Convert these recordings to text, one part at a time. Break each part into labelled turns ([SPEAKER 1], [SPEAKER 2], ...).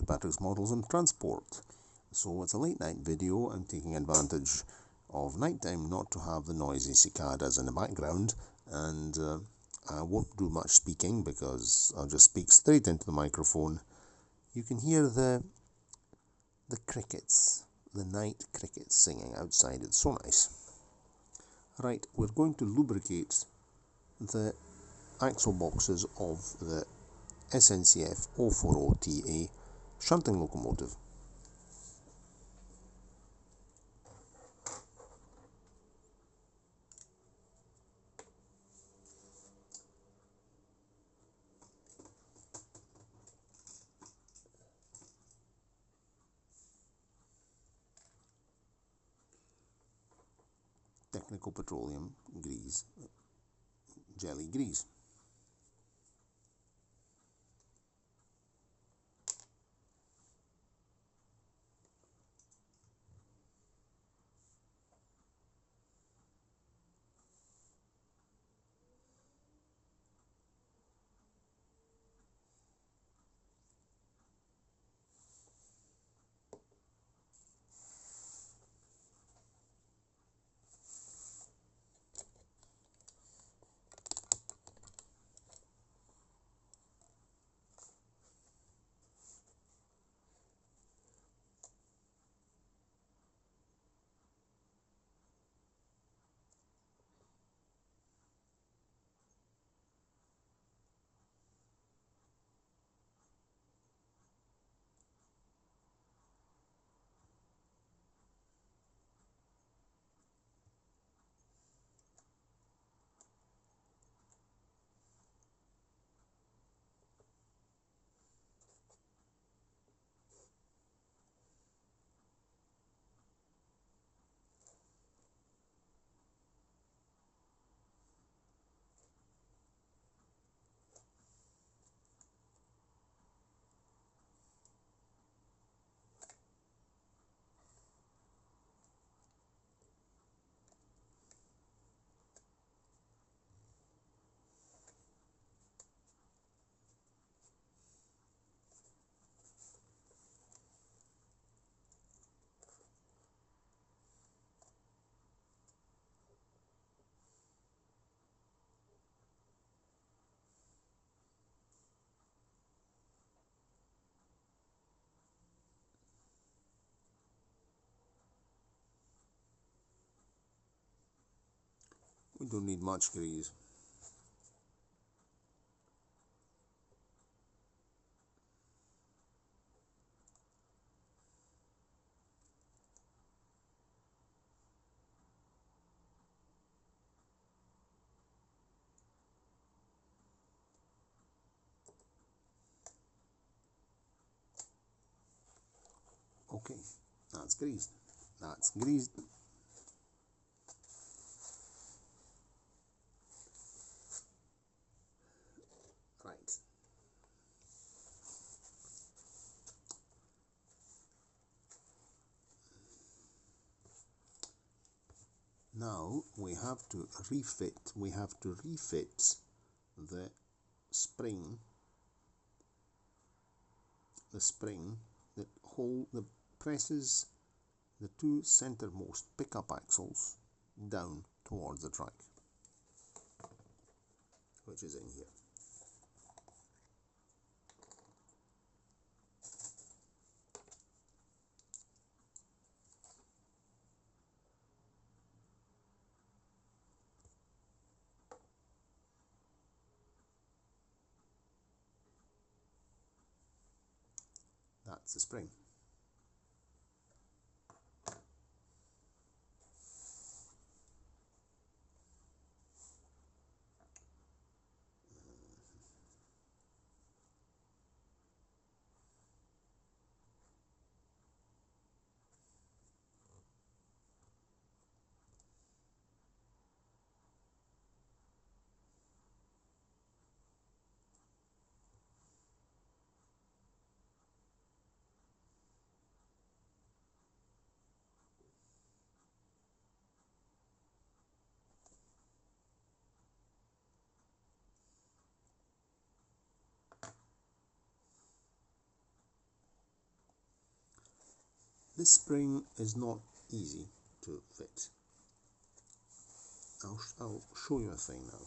[SPEAKER 1] Patrick's Models and Transport. So it's a late night video. I'm taking advantage of nighttime not to have the noisy cicadas in the background, and I won't do much speaking because I'll just speak straight into the microphone. You can hear the crickets, the night crickets singing outside. It's so nice. Right, we're going to lubricate the axle boxes of the SNCF 040TA shunting locomotive. Technical petroleum grease, jelly grease. We don't need much grease. Okay, that's greased. That's greased. Right. Now we have to refit. We have to refit the spring. The spring that presses the two centermost pickup axles down towards the track, which is in here. That's the spring. This spring is not easy to fit. I'll show you a thing now.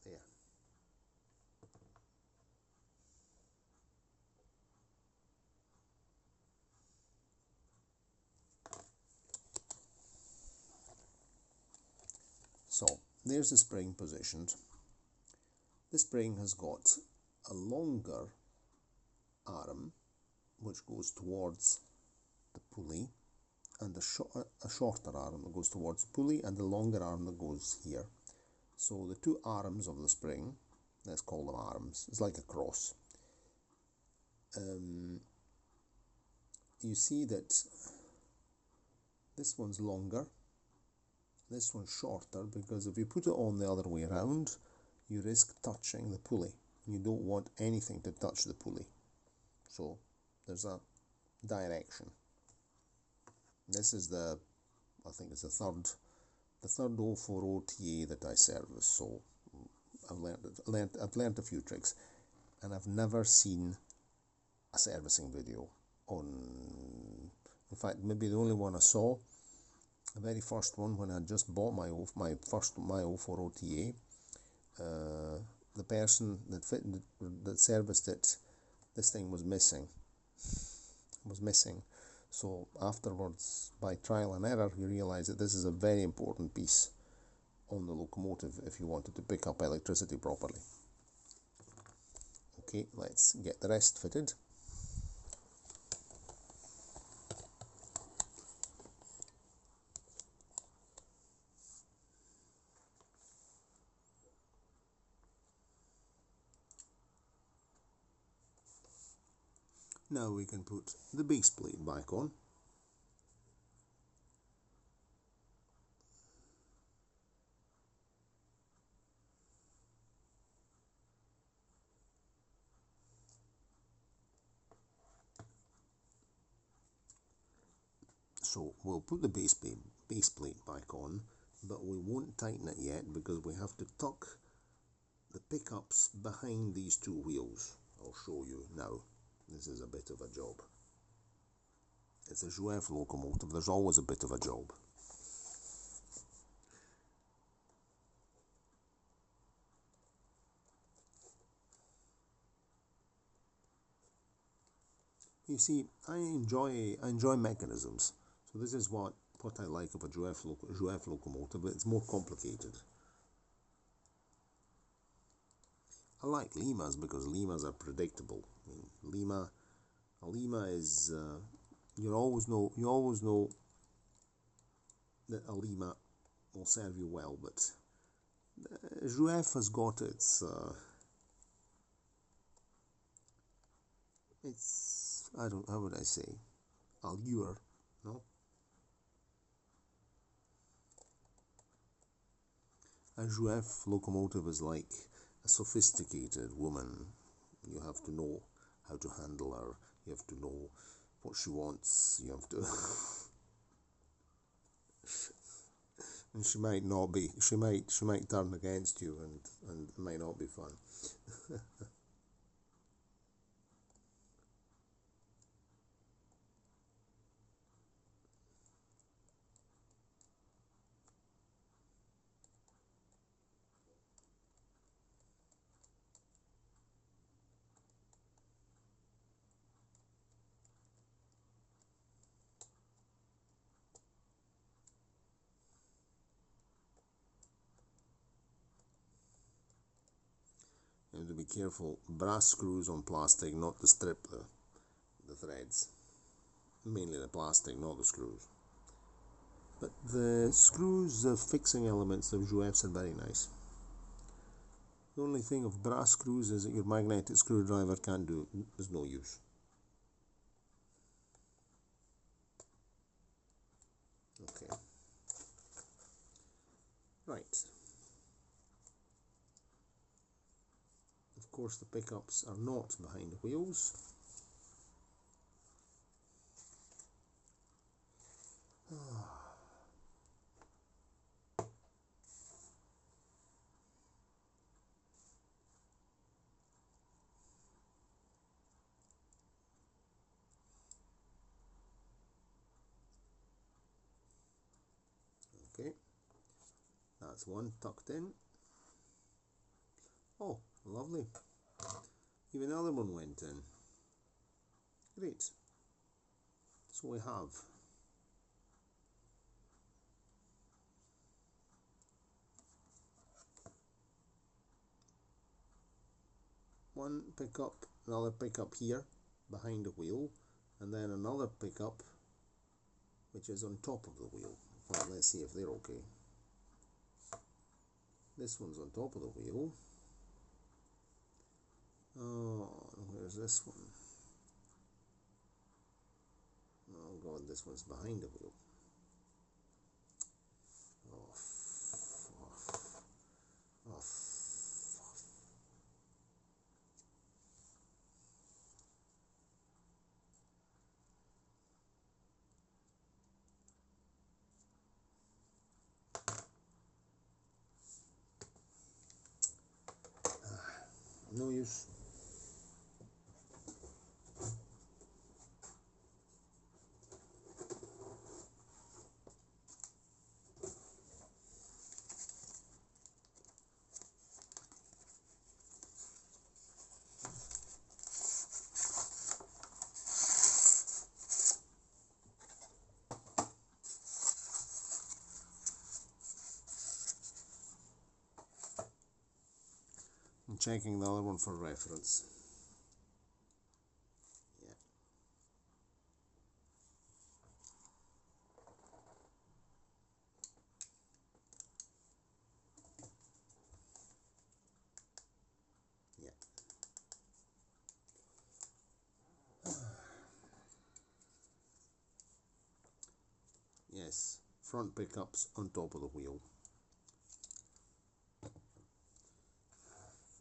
[SPEAKER 1] There. So there's the spring positioned. The spring has got a longer arm which goes towards the pulley, and a shorter arm that goes towards the pulley, and the longer arm that goes here. So the two arms of the spring, let's call them arms, it's like a cross. You see that this one's longer, this one's shorter, because if you put it on the other way around, you risk touching the pulley. You don't want anything to touch the pulley. So there's a direction. This is I think it's the third 04 OTA that I service. So I've learned a few tricks, and I've never seen a servicing video on. In fact, maybe the only one I saw, the very first one, when I just bought my 04 OTA, the person that serviced it, this thing was missing. So afterwards, by trial and error, you realize that this is a very important piece on the locomotive if you wanted to pick up electricity properly. Okay, let's get the rest fitted. Now we can put the base plate back on. So we'll put the base plate back on, but we won't tighten it yet because we have to tuck the pickups behind these two wheels. I'll show you now. This is a bit of a job. It's a Jouef locomotive, there's always a bit of a job. You see, I enjoy mechanisms. So this is what I like of a Jouef locomotive, but it's more complicated. I like Limas because Limas are predictable. I mean, a Lima is you always know that a Lima will serve you well, but Jouef has got its how would I say, allure, no? A Jouef locomotive is like a sophisticated woman. You have to know how to handle her. You have to know what she wants. You have to. And she might not be. She might turn against you, and it might not be fun. You have to be careful. Brass screws on plastic, not to strip the threads. Mainly the plastic, not the screws. But the screws, the fixing elements of Jouefs are very nice. The only thing of brass screws is that your magnetic screwdriver can't do it. There's no use. course the pickups are not behind the wheels. Okay, that's one tucked in. Oh, lovely. Even the other one went in. Great. So we have one pickup, another pickup here behind the wheel, and then another pickup which is on top of the wheel. Well, let's see if they're okay. This one's on top of the wheel. Oh, where's this one? Oh god, this one's behind the wheel. Oh, oh, no use. I'm checking the other one for reference. Yeah. Yeah. Yes, front pickups on top of the wheel.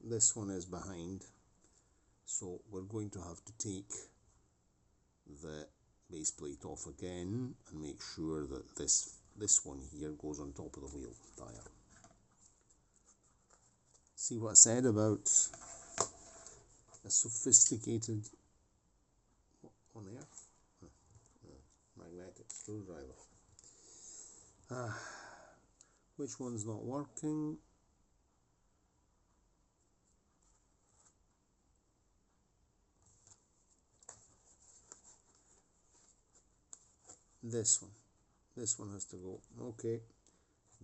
[SPEAKER 1] This one is behind, so we're going to have to take the base plate off again and make sure that this one here goes on top of the wheel tire. See what I said about a sophisticated on there? Magnetic screwdriver. Which one's not working? This one. This one has to go. Okay.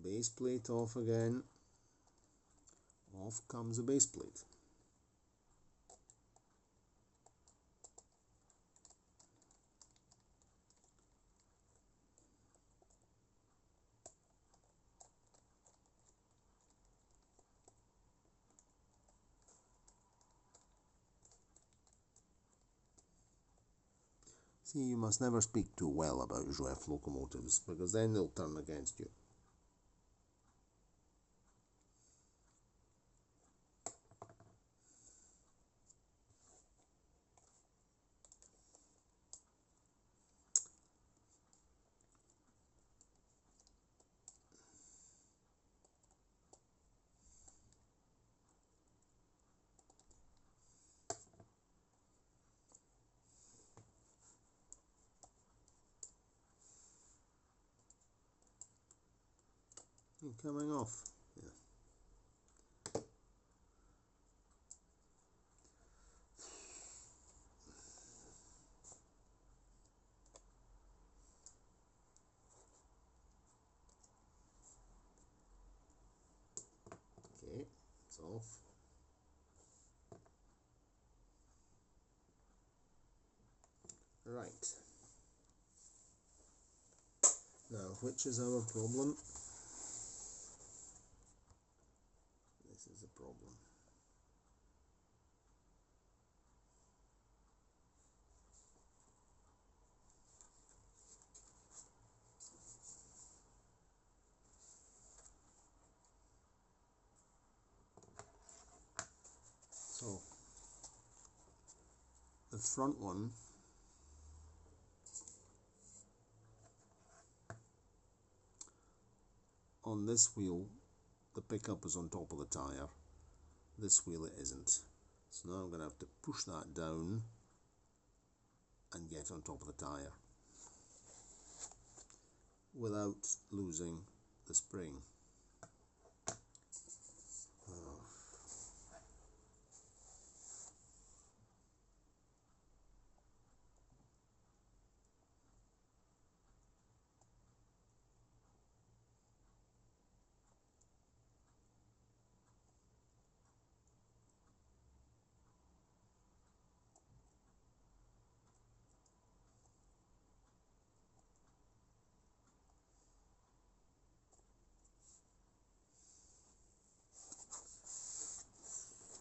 [SPEAKER 1] Base plate off again. Off comes the base plate. See, you must never speak too well about Jouef locomotives, because then they'll turn against you. You're coming off. Yeah. Okay, it's off. Right. Now, which is our problem? This is a problem. So front one on this wheel, the pickup is on top of the tyre. This wheel it isn't. So now I'm going to have to push that down and get on top of the tyre without losing the spring.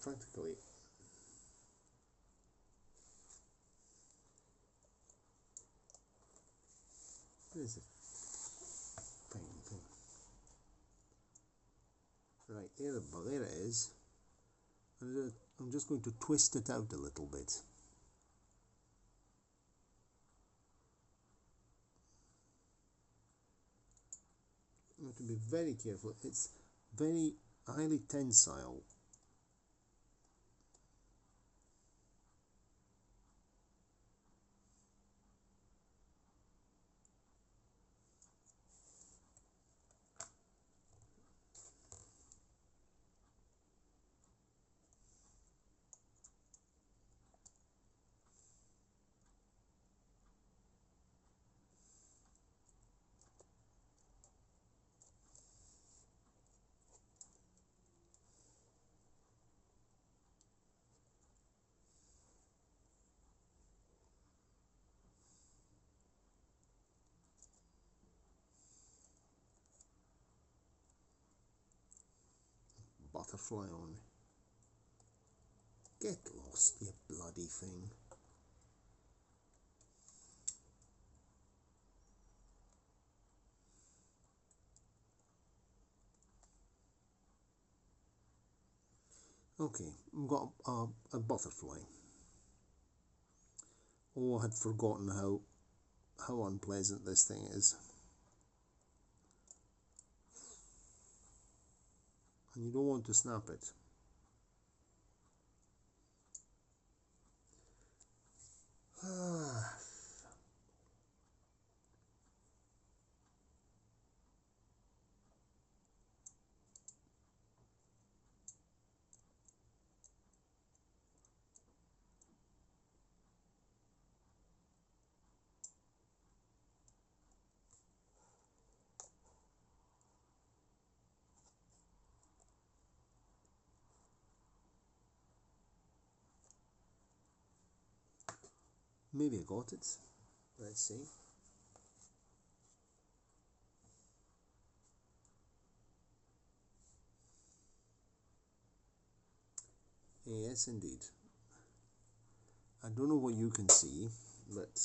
[SPEAKER 1] Practically where's the thing? Right, there it is. I'm just going to twist it out a little bit. You have to be very careful. It's very highly tensile. Butterfly on me. Get lost, you bloody thing. Okay, I've got a butterfly. Oh, I had forgotten how unpleasant this thing is. And you don't want to snap it. Maybe I got it. Let's see. Yes, indeed. I don't know what you can see, but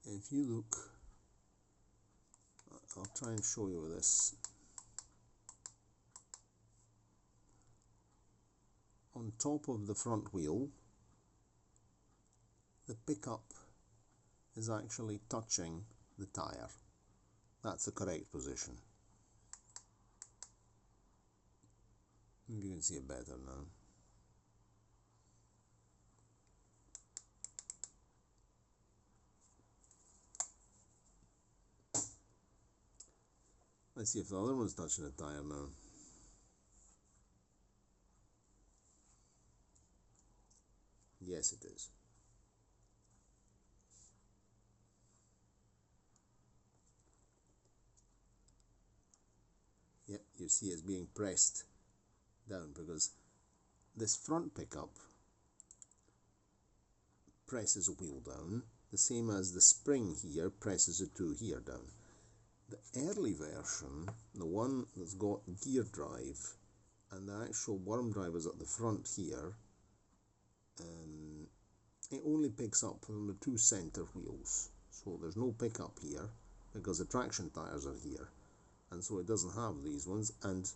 [SPEAKER 1] if you look, I'll try and show you this. On top of the front wheel, the pickup is actually touching the tyre. That's the correct position. You can see it better now. Let's see if the other one's touching the tyre now. Yes, it is. Yep, you see it's being pressed down because this front pickup presses a wheel down, the same as the spring here presses a two here down. The early version, the one that's got gear drive and the actual worm drivers at the front here, it only picks up from the two center wheels. So there's no pickup here because the traction tyres are here. and so it doesn't have these ones, and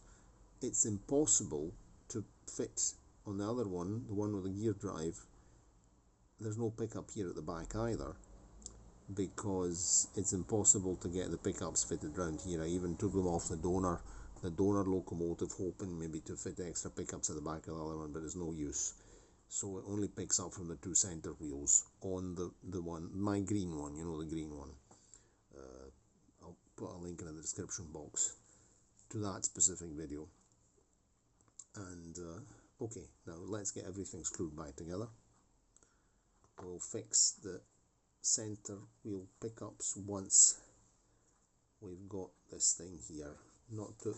[SPEAKER 1] it's impossible to fit on the other one, the one with the gear drive. There's no pickup here at the back either, because it's impossible to get the pickups fitted around here. I even took them off the donor locomotive, hoping maybe to fit extra pickups at the back of the other one, but it's no use. So it only picks up from the two center wheels on the one, my green one, you know, the green one. I'll put a link in the description box to that specific video. And okay, now let's get everything screwed back together. We'll fix the center wheel pickups once we've got this thing here, not to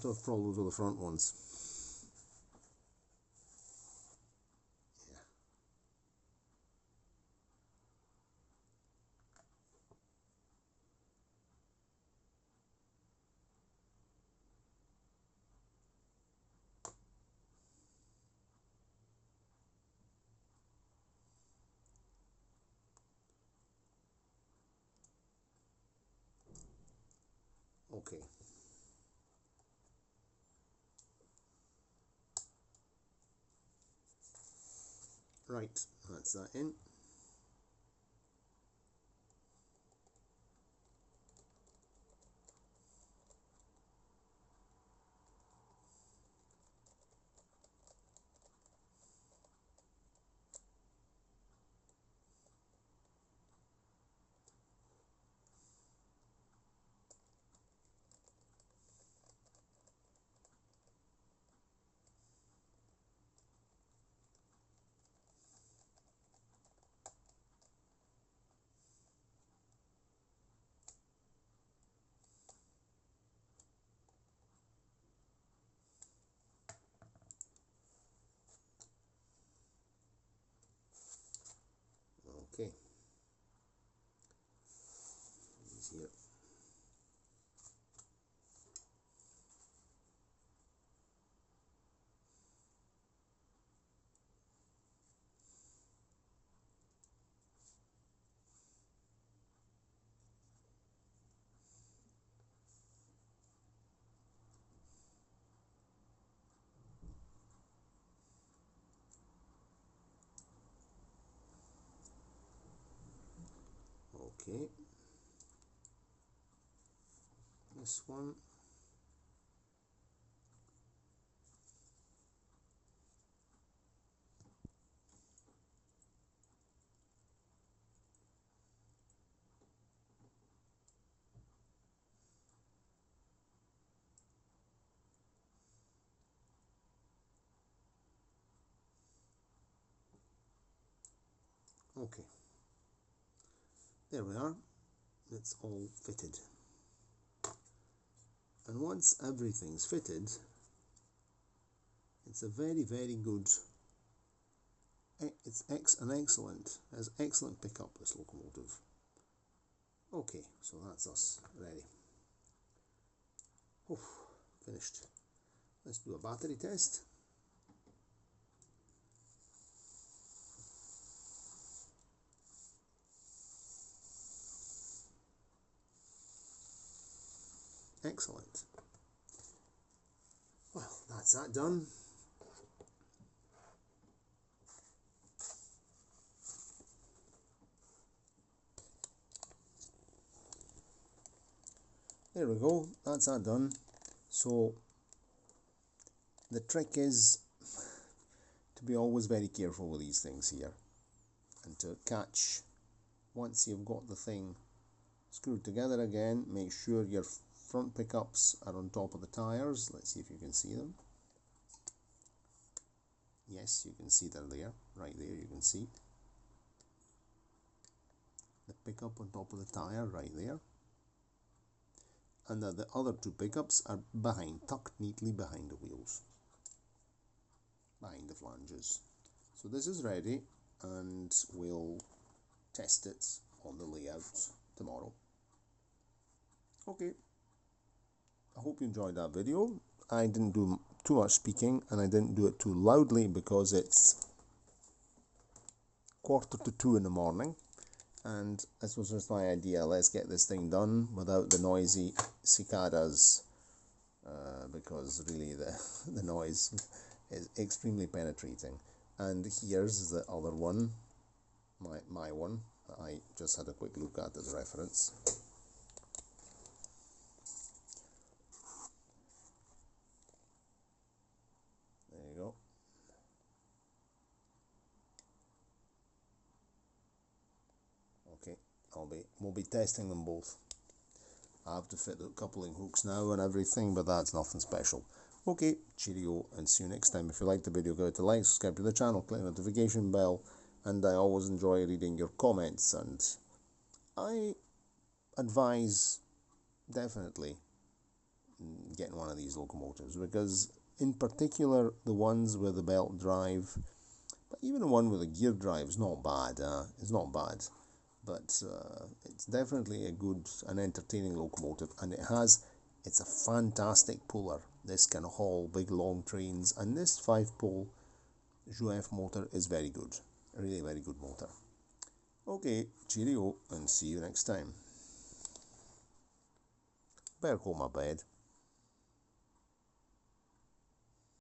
[SPEAKER 1] have problems with the front ones. Okay. Right, that's that in. Okay. These here. Okay. This one. Okay. There we are. It's all fitted. And once everything's fitted, it's a very, very good, it's has excellent pickup, this locomotive. Okay, so that's us ready. Oh, finished. Let's do a battery test. Excellent. Well, that's that done. There we go, that's that done. So the trick is to be always very careful with these things here, and to catch, once you've got the thing screwed together again, make sure your front pickups are on top of the tires. Let's see if you can see them. Yes, you can see they're there, right there you can see the pickup on top of the tire right there, and that the other two pickups are behind, tucked neatly behind the wheels, behind the flanges. So this is ready, and we'll test it on the layout tomorrow. Okay, I hope you enjoyed that video. I didn't do too much speaking, and I didn't do it too loudly because it's 1:45 in the morning, and this was just my idea. Let's get this thing done without the noisy cicadas, because really the noise is extremely penetrating. And here's the other one, my one that I just had a quick look at as reference. There you go. Okay, we'll be testing them both. I have to fit the coupling hooks now and everything, but that's nothing special. Okay, cheerio, and see you next time. If you liked the video, give it a like, subscribe to the channel, click the notification bell, and I always enjoy reading your comments, and I advise definitely getting one of these locomotives, because in particular the ones with the belt drive, but even the one with a gear drive is not bad. It's not bad, but it's definitely a good and entertaining locomotive, and it's a fantastic puller. This can haul big long trains, and this 5-pole Jouef motor is very good, a really very good motor. Okay, cheerio, and see you next time. Better go my bed.